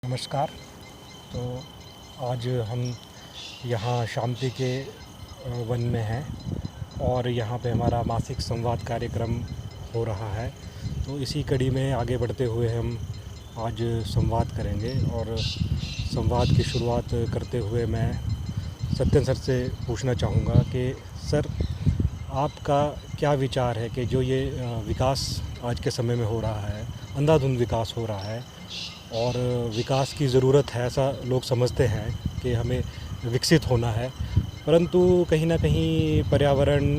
नमस्कार। तो आज हम यहाँ शांति के वन में हैं और यहाँ पे हमारा मासिक संवाद कार्यक्रम हो रहा है। तो इसी कड़ी में आगे बढ़ते हुए हम आज संवाद करेंगे और संवाद की शुरुआत करते हुए मैं सत्यन सर से पूछना चाहूँगा कि सर, आपका क्या विचार है कि जो ये विकास आज के समय में हो रहा है, अंधाधुंध विकास हो रहा है और विकास की ज़रूरत है, ऐसा लोग समझते हैं कि हमें विकसित होना है, परंतु कहीं ना कहीं पर्यावरण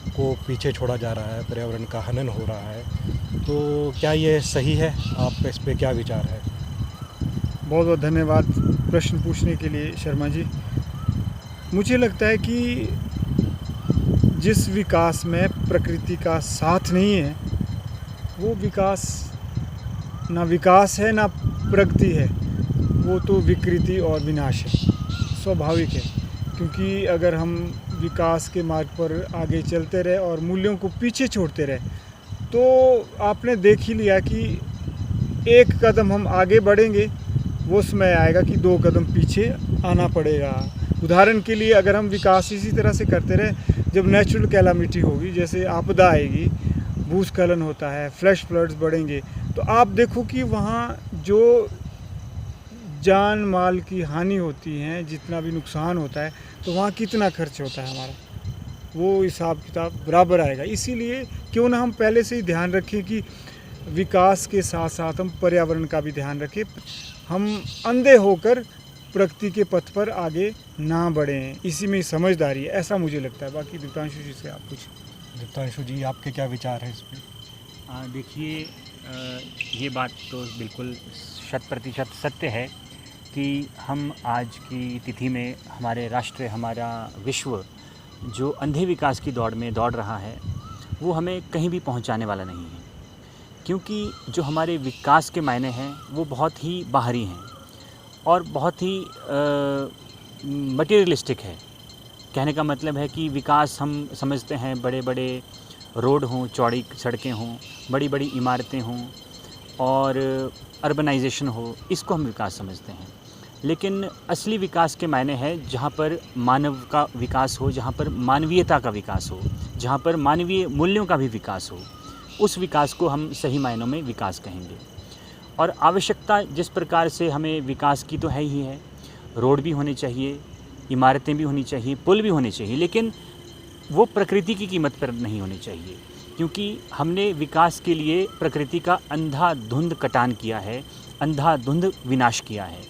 को पीछे छोड़ा जा रहा है, पर्यावरण का हनन हो रहा है। तो क्या ये सही है? आप इस पे क्या विचार है? बहुत बहुत धन्यवाद प्रश्न पूछने के लिए शर्मा जी। मुझे लगता है कि जिस विकास में प्रकृति का साथ नहीं है वो विकास ना विकास है ना प्रगति है, वो तो विकृति और विनाश है, स्वाभाविक है। क्योंकि अगर हम विकास के मार्ग पर आगे चलते रहे और मूल्यों को पीछे छोड़ते रहे तो आपने देख ही लिया कि एक कदम हम आगे बढ़ेंगे वो समय आएगा कि 2 कदम पीछे आना पड़ेगा। उदाहरण के लिए अगर हम विकास इसी तरह से करते रहे, जब नेचुरल कैलामिटी होगी, जैसे आपदा आएगी, भूस्खलन होता है, फ्लैश फ्लड्स बढ़ेंगे, तो आप देखो कि वहाँ जो जान माल की हानि होती है, जितना भी नुकसान होता है, तो वहाँ कितना खर्च होता है हमारा, वो हिसाब किताब बराबर आएगा। इसीलिए क्यों ना हम पहले से ही ध्यान रखें कि विकास के साथ साथ हम पर्यावरण का भी ध्यान रखें, हम अंधे होकर प्रगति के पथ पर आगे ना बढ़ें। इसी में समझदारी है, ऐसा मुझे लगता है। बाकी दीप्तांशु जी से आप कुछ। दीप्तांशु जी, आपके क्या विचार हैं इस पर? देखिए, ये बात तो बिल्कुल 100% सत्य है कि हम आज की तिथि में हमारे राष्ट्र, हमारा विश्व जो अंधे विकास की दौड़ में दौड़ रहा है वो हमें कहीं भी पहुंचाने वाला नहीं है। क्योंकि जो हमारे विकास के मायने हैं वो बहुत ही बाहरी हैं और बहुत ही मटेरियलिस्टिक है। कहने का मतलब है कि विकास हम समझते हैं बड़े बड़े रोड हों, चौड़ी सड़कें हों, बड़ी बड़ी इमारतें हों और अर्बनाइजेशन हो, इसको हम विकास समझते हैं। लेकिन असली विकास के मायने हैं जहाँ पर मानव का विकास हो, जहाँ पर मानवीयता का विकास हो, जहाँ पर मानवीय मूल्यों का भी विकास हो, उस विकास को हम सही मायनों में विकास कहेंगे। और आवश्यकता जिस प्रकार से हमें विकास की तो है ही है, रोड भी होने चाहिए, इमारतें भी होनी चाहिए, पुल भी होने चाहिए, लेकिन वो प्रकृति की कीमत पर नहीं होनी चाहिए। क्योंकि हमने विकास के लिए प्रकृति का अंधाधुंध कटान किया है, अंधाधुंध विनाश किया है।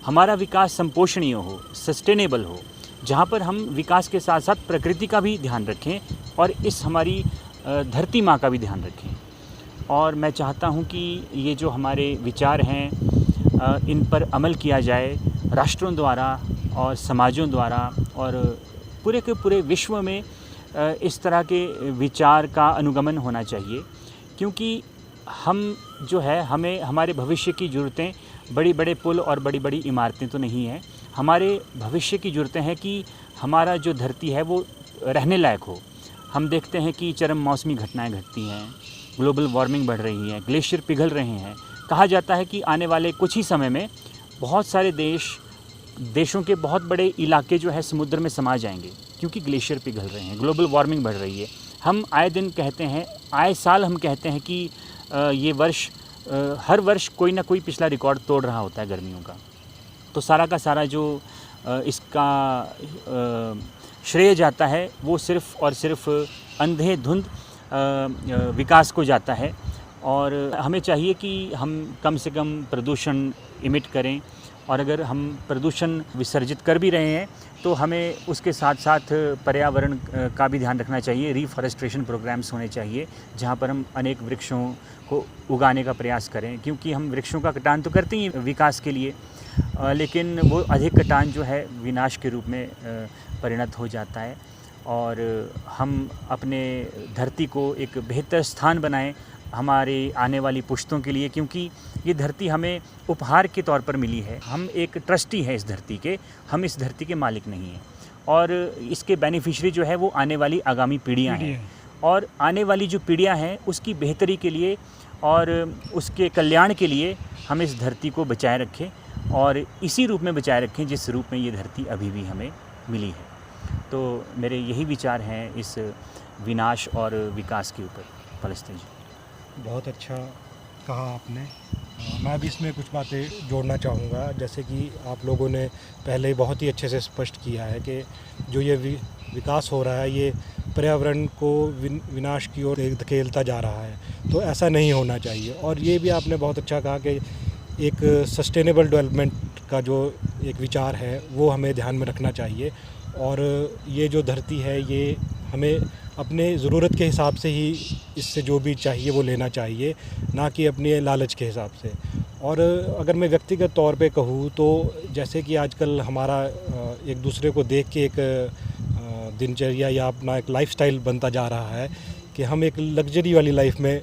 हमारा विकास संपोषणीय हो, सस्टेनेबल हो, जहाँ पर हम विकास के साथ साथ प्रकृति का भी ध्यान रखें और इस हमारी धरती माँ का भी ध्यान रखें। और मैं चाहता हूँ कि ये जो हमारे विचार हैं इन पर अमल किया जाए राष्ट्रों द्वारा और समाजों द्वारा, और पूरे के पूरे विश्व में इस तरह के विचार का अनुगमन होना चाहिए। क्योंकि हम जो है, हमें हमारे भविष्य की ज़रूरतें बड़ी बड़े पुल और बड़ी बड़ी इमारतें तो नहीं हैं। हमारे भविष्य की ज़रूरतें हैं कि हमारा जो धरती है वो रहने लायक हो। हम देखते हैं कि चरम मौसमी घटनाएं घटती हैं, ग्लोबल वार्मिंग बढ़ रही है, ग्लेशियर पिघल रहे हैं। कहा जाता है कि आने वाले कुछ ही समय में बहुत सारे देशों के बहुत बड़े इलाके जो है समुद्र में समा जाएंगे, क्योंकि ग्लेशियर पिघल रहे हैं, ग्लोबल वार्मिंग बढ़ रही है। हम आए दिन कहते हैं, आए साल हम कहते हैं कि ये वर्ष हर वर्ष कोई ना कोई पिछला रिकॉर्ड तोड़ रहा होता है गर्मियों का। तो सारा का सारा जो इसका श्रेय जाता है वो सिर्फ़ और सिर्फ अंधेधुंध विकास को जाता है। और हमें चाहिए कि हम कम से कम प्रदूषण इमिट करें, और अगर हम प्रदूषण विसर्जित कर भी रहे हैं तो हमें उसके साथ साथ पर्यावरण का भी ध्यान रखना चाहिए। रीफॉरेस्ट्रेशन प्रोग्राम्स होने चाहिए जहाँ पर हम अनेक वृक्षों को उगाने का प्रयास करें। क्योंकि हम वृक्षों का कटान तो करते ही विकास के लिए, लेकिन वो अधिक कटान जो है विनाश के रूप में परिणत हो जाता है। और हम अपने धरती को एक बेहतर स्थान बनाएं हमारे आने वाली पुश्तों के लिए, क्योंकि ये धरती हमें उपहार के तौर पर मिली है। हम एक ट्रस्टी हैं इस धरती के, हम इस धरती के मालिक नहीं हैं। और इसके बेनिफिशरी जो है वो आने वाली आगामी पीढ़ियां हैं। और आने वाली जो पीढ़ियां हैं उसकी बेहतरी के लिए और उसके कल्याण के लिए हम इस धरती को बचाए रखें और इसी रूप में बचाए रखें जिस रूप में ये धरती अभी भी हमें मिली है। तो मेरे यही विचार हैं इस विनाश और विकास के ऊपर। पलस्ते जी, बहुत अच्छा कहा आपने। मैं भी इसमें कुछ बातें जोड़ना चाहूँगा। जैसे कि आप लोगों ने पहले ही बहुत ही अच्छे से स्पष्ट किया है कि जो ये विकास हो रहा है ये पर्यावरण को विनाश की ओर धकेलता जा रहा है, तो ऐसा नहीं होना चाहिए। और ये भी आपने बहुत अच्छा कहा कि एक सस्टेनेबल डेवलपमेंट का जो एक विचार है वो हमें ध्यान में रखना चाहिए। और ये जो धरती है ये हमें अपने ज़रूरत के हिसाब से ही इससे जो भी चाहिए वो लेना चाहिए, ना कि अपने लालच के हिसाब से। और अगर मैं व्यक्तिगत तौर पे कहूँ तो जैसे कि आजकल हमारा एक दूसरे को देख के एक दिनचर्या या अपना एक लाइफस्टाइल बनता जा रहा है कि हम एक लग्जरी वाली लाइफ में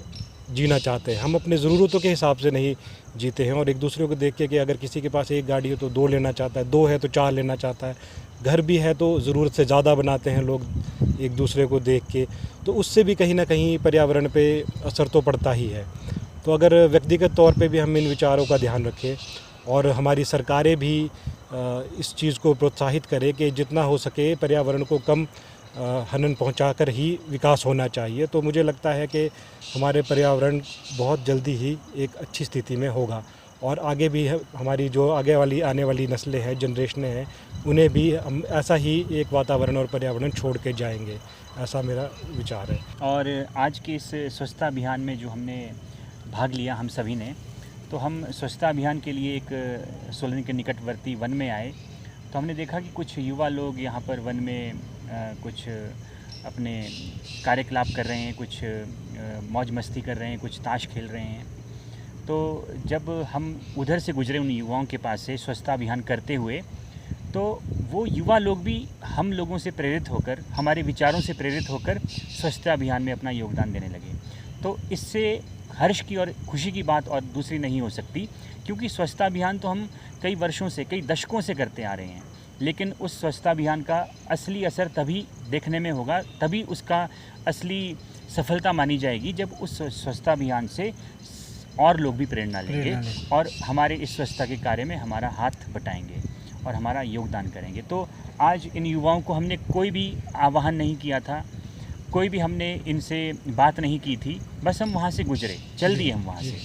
जीना चाहते हैं। हम अपने ज़रूरतों के हिसाब से नहीं जीते हैं और एक दूसरे को देख के कि अगर किसी के पास एक गाड़ी है तो 2 लेना चाहता है, 2 है तो 4 लेना चाहता है, घर भी है तो ज़रूरत से ज़्यादा बनाते हैं लोग एक दूसरे को देख के। तो उससे भी कहीं ना कहीं पर्यावरण पे असर तो पड़ता ही है। तो अगर व्यक्तिगत तौर पे भी हम इन विचारों का ध्यान रखें और हमारी सरकारें भी इस चीज़ को प्रोत्साहित करें कि जितना हो सके पर्यावरण को कम हनन पहुंचाकर ही विकास होना चाहिए, तो मुझे लगता है कि हमारे पर्यावरण बहुत जल्दी ही एक अच्छी स्थिति में होगा। और आगे भी हमारी जो आने वाली नस्लें हैं, जनरेशनें हैं, उन्हें भी हम ऐसा ही एक वातावरण और पर्यावरण छोड़ के जाएंगे, ऐसा मेरा विचार है। और आज के इस स्वच्छता अभियान में जो हमने भाग लिया हम सभी ने, तो हम स्वच्छता अभियान के लिए एक सोलन के निकटवर्ती वन में आए। तो हमने देखा कि कुछ युवा लोग यहाँ पर वन में कुछ अपने कार्यकलाप कर रहे हैं, कुछ मौज मस्ती कर रहे हैं, कुछ ताश खेल रहे हैं। तो जब हम उधर से गुजरे उन युवाओं के पास से स्वच्छता अभियान करते हुए, तो वो युवा लोग भी हम लोगों से प्रेरित होकर, हमारे विचारों से प्रेरित होकर स्वच्छता अभियान में अपना योगदान देने लगे। तो इससे हर्ष की और खुशी की बात और दूसरी नहीं हो सकती, क्योंकि स्वच्छता अभियान तो हम कई वर्षों से, कई दशकों से करते आ रहे हैं। लेकिन उस स्वच्छता अभियान का असली असर तभी देखने में होगा, तभी उसका असली सफलता मानी जाएगी जब उस स्वच्छता अभियान से और लोग भी प्रेरणा लेंगे और हमारे इस स्वच्छता के कार्य में हमारा हाथ बटाएंगे और हमारा योगदान करेंगे। तो आज इन युवाओं को हमने कोई भी आह्वान नहीं किया था, कोई भी हमने इनसे बात नहीं की थी, बस हम वहाँ से गुजरे, चल दिए हम वहाँ से।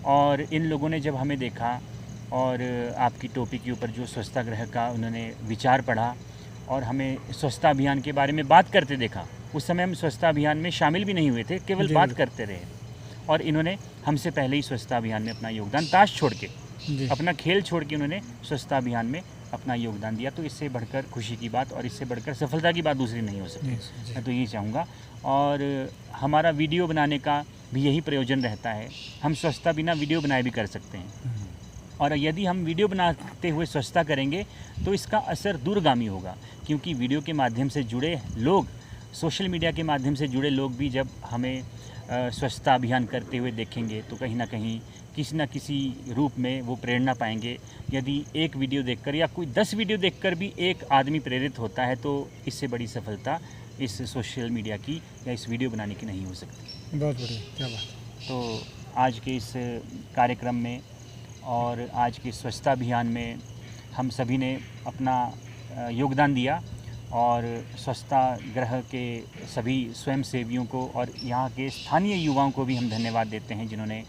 और इन लोगों ने जब हमें देखा और आपकी टोपी के ऊपर जो स्वच्छता गृह का उन्होंने विचार पढ़ा और हमें स्वच्छता अभियान के बारे में बात करते देखा। उस समय हम स्वच्छता अभियान में शामिल भी नहीं हुए थे, केवल बात करते रहे। और इन्होंने हमसे पहले ही स्वच्छता अभियान में अपना योगदान, ताश छोड़ के, अपना खेल छोड़ के उन्होंने स्वच्छता अभियान में अपना योगदान दिया। तो इससे बढ़कर खुशी की बात और इससे बढ़कर सफलता की बात दूसरी नहीं हो सकती। मैं तो यही चाहूँगा। और हमारा वीडियो बनाने का भी यही प्रयोजन रहता है। हम स्वच्छता बिना वीडियो बनाए भी कर सकते हैं, और यदि हम वीडियो बनाते हुए स्वच्छता करेंगे तो इसका असर दूरगामी होगा, क्योंकि वीडियो के माध्यम से जुड़े लोग, सोशल मीडिया के माध्यम से जुड़े लोग भी जब हमें स्वच्छता अभियान करते हुए देखेंगे तो कहीं ना कहीं किसी न किसी रूप में वो प्रेरणा पाएंगे। यदि एक वीडियो देखकर या कोई 10 वीडियो देखकर भी एक आदमी प्रेरित होता है तो इससे बड़ी सफलता इस सोशल मीडिया की या इस वीडियो बनाने की नहीं हो सकती। बहुत बढ़िया, क्या बात। तो आज के इस कार्यक्रम में और आज के स्वच्छता अभियान में हम सभी ने अपना योगदान दिया और स्वच्छता गृह के सभी स्वयंसेवियों को और यहाँ के स्थानीय युवाओं को भी हम धन्यवाद देते हैं जिन्होंने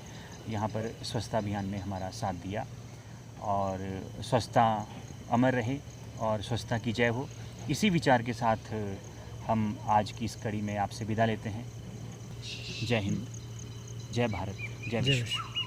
यहाँ पर स्वच्छता अभियान में हमारा साथ दिया। और स्वच्छता अमर रहे और स्वच्छता की जय हो, इसी विचार के साथ हम आज की इस कड़ी में आपसे विदा लेते हैं। जय हिंद, जय भारत, जय विश्व।